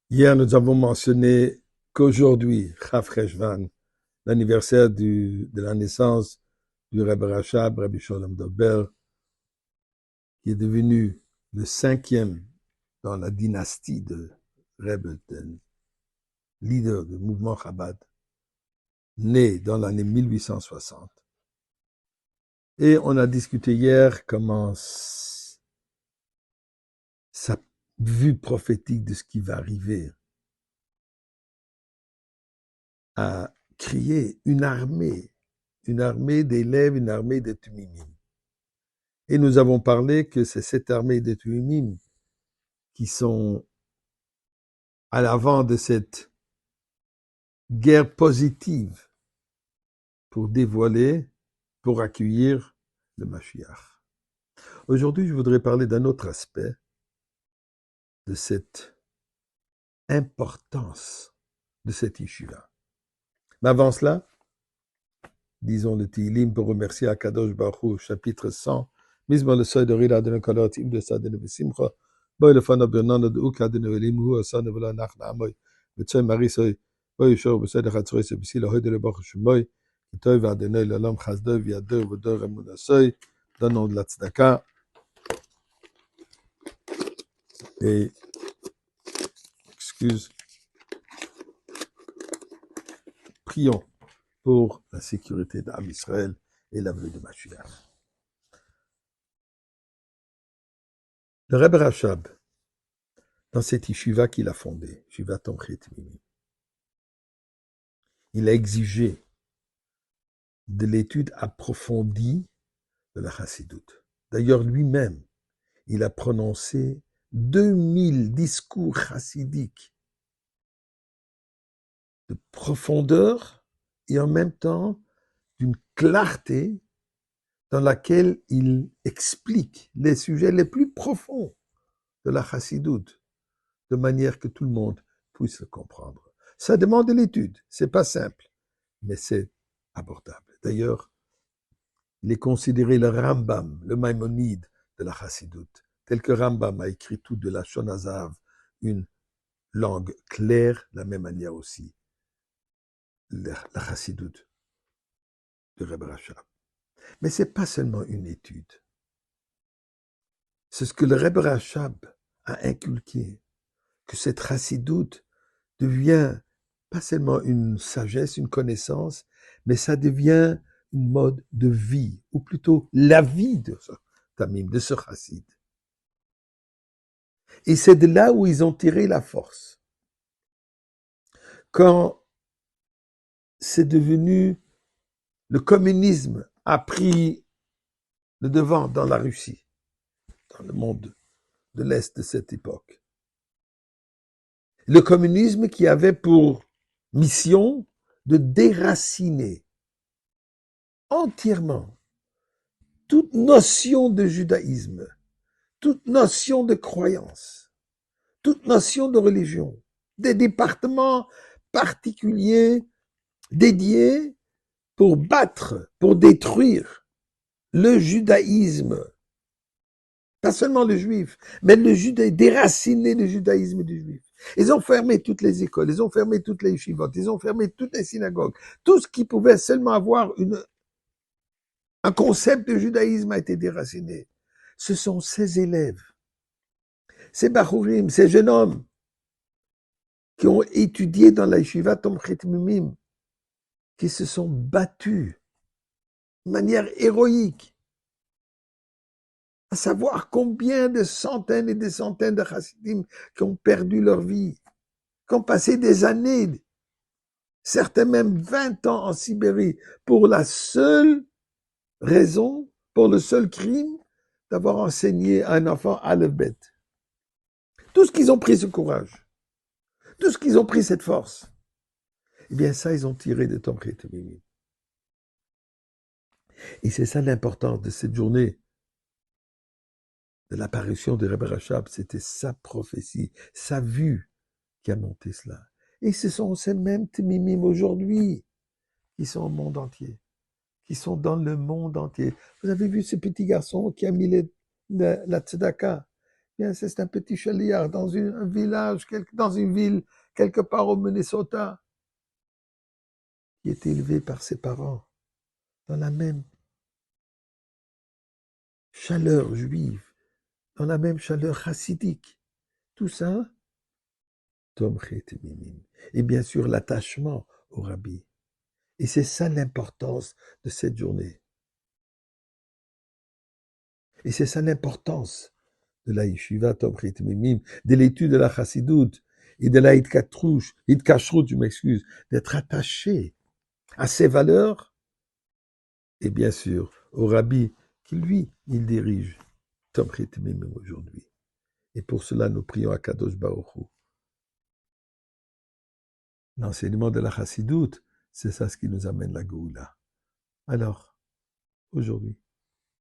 Hier, nous avons mentionné qu'aujourd'hui, Chav Cheshvan, l'anniversaire de la naissance du Rebbe Rachab, Rabbi Sholem Dober, qui est devenu le cinquième dans la dynastie de Rebbe, de leader du mouvement Chabad, né dans l'année 1860. Et on a discuté hier comment sa vue prophétique de ce qui va arriver a créé une armée d'élèves, une armée de Tumimim. Et nous avons parlé que c'est cette armée de Tumimim qui sont à l'avant de cette guerre positive pour dévoiler, pour accueillir le Mashiach. Aujourd'hui, je voudrais parler d'un autre aspect de cette importance de cette yeshiva. Mais avant cela, disons le Tehillim pour remercier Akadosh Baruch Hu, chapitre 100, Mizmor le seuil de Rila de Nekolot, Im de Sadene Besimcha, Boy le Fana Bernanda de Uka de Nevelim, Hu Asane Vela Nachna Amoy, Betsoy Marisoy, Boy Shor Besed Chatsoy, Sebisi le Hoy de le Baruch Shemoy, Kitoy Vadenoy le Lam Chazdoy, Viadoy, Vodor Emunasoy, donnons de la tzedaka. Et, prions pour la sécurité d'Am Israël et la venue de Mashiach. Le Rebbe Rachab, dans cette yeshiva qu'il a fondée, Yeshiva Tomchet Mimim, il a exigé de l'étude approfondie de la chassidoute. D'ailleurs, lui-même, il a prononcé 2000 discours chassidiques de profondeur et en même temps d'une clarté dans laquelle il explique les sujets les plus profonds de la chassidoute de manière que tout le monde puisse le comprendre. Ça demande de l'étude, c'est pas simple, mais c'est abordable. D'ailleurs, il est considéré le Rambam, le Maïmonide de la chassidoute, tel que Rambam a écrit tout de la Shon HaZahav, une langue claire, de la même manière aussi, la chassidoute de Rebbe Rachab. Mais ce n'est pas seulement une étude. C'est ce que le Rebbe Rachab a inculqué, que cette chassidoute devient pas seulement une sagesse, une connaissance, mais ça devient une mode de vie, ou plutôt la vie de ce tamim, de ce chassid. Et c'est de là où ils ont tiré la force. Quand c'est devenu, le communisme a pris le devant dans la Russie, dans le monde de l'Est de cette époque. Le communisme qui avait pour mission de déraciner entièrement toute notion de judaïsme, toute notion de croyance, toute notion de religion, des départements particuliers dédiés pour battre, pour détruire le judaïsme. Pas seulement le juif, mais le judaïsme, déraciner le judaïsme du juif. Ils ont fermé toutes les écoles, ils ont fermé toutes les yeshivot, ils ont fermé toutes les synagogues. Tout ce qui pouvait seulement avoir un concept de judaïsme a été déraciné. Ce sont ces élèves, ces bachurim, ces jeunes hommes qui ont étudié dans la yeshiva Tomchet Mimim, qui se sont battus de manière héroïque, à savoir combien de centaines et des centaines de chassidim qui ont perdu leur vie, qui ont passé des années, certains même 20 ans en Sibérie, pour la seule raison, pour le seul crime d'avoir enseigné à un enfant Aleph-Bet. Tout ce qu'ils ont pris ce courage, tout ce qu'ils ont pris cette force, eh bien ça, ils ont tiré de Tomchet Mimim. Et c'est ça l'importance de cette journée, de l'apparition de Rebbe Rachab, c'était sa prophétie, sa vue qui a monté cela. Et ce sont ces mêmes Timimim aujourd'hui qui sont au monde entier, qui sont dans le monde entier. Vous avez vu ce petit garçon qui a mis la tzedaka, Bien, c'est un petit chaliard dans un village, dans une ville, quelque part au Minnesota, qui est élevé par ses parents dans la même chaleur juive, dans la même chaleur chassidique. Tout ça, Tomchet Mimim. Et bien sûr, l'attachement au rabbi. Et c'est ça l'importance de cette journée. Et c'est ça l'importance de la yeshiva Tomchet Mimim, de l'étude de la chassidoute et de la hitkashrut, je m'excuse, d'être attaché à ses valeurs et bien sûr au rabbi qui, lui, il dirige Tomchet Mimim aujourd'hui. Et pour cela, nous prions à Kadosh Baruch Hu. L'enseignement de la chassidoute, c'est ça ce qui nous amène la Goula. Alors, aujourd'hui,